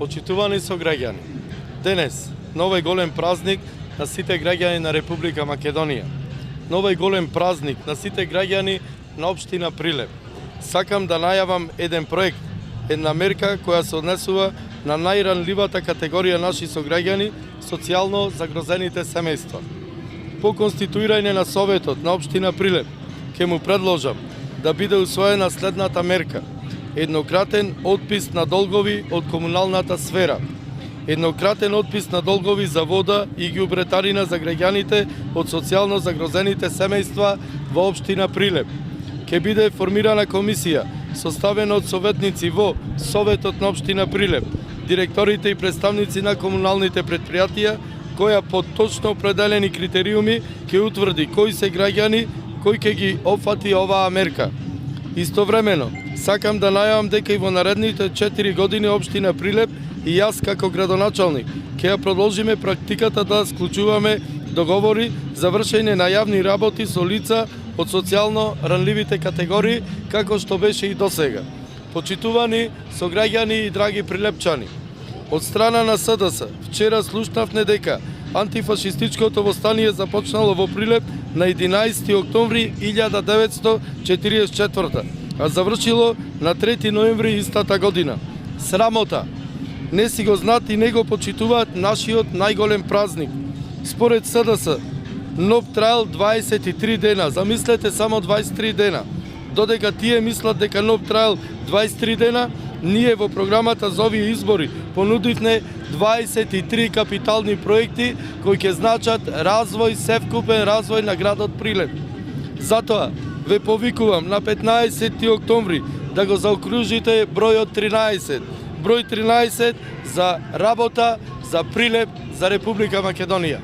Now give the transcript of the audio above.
Почитувани сограѓани, денес, на овој голем празник на сите граѓани на Република Македонија, на овој голем празник на сите граѓани на општина Прилеп, сакам да најавам еден проект, една мерка која се однесува на најранливата категорија наши сограѓани, социјално загрозените семејства. По конституирање на Советот на општина Прилеп, ќе му предложам да биде усвоена следната мерка: еднократен отпис на долгови од комуналната сфера, еднократен отпис на долгови за вода и ѓубретарина за граѓаните од социјално загрозените семејства во општина Прилеп. Ќе биде формирана комисија составена од советници во Советот на општина Прилеп, директорите и представници на комуналните претпријатија, која по точно определени критериуми ќе утврди кои се граѓани кои ќе ги опфати оваа мерка. Истовремено, сакам да најавам дека и во наредните 4 години општина Прилеп и јас како градоначалник ќе ја продолжиме практиката да склучуваме договори за вршење на јавни работи со лица од социјално ранливите категории, како што беше и досега. Почитувани сограѓани и драги прилепчани, од страна на СДС вчера слушнавме дека антифашистичкото востание започнало во Прилеп на 11 октомври 1944, а завршило на 3 ноември истата година. Срамота! Не си го знаат и не го почитуваат нашиот најголем празник. Според СДС, НОП траел 23 дена, замислете само 23 дена. Додека тие мислат дека НОП траел 23 дена, ние во програмата за овие избори понудивме 23 капитални проекти кои ќе значат развој, севкупен развој на градот Прилеп. Затоа ве повикувам на 15 октомври да го заокружите бројот 13. Број 13 за работа, за Прилеп, за Република Македонија.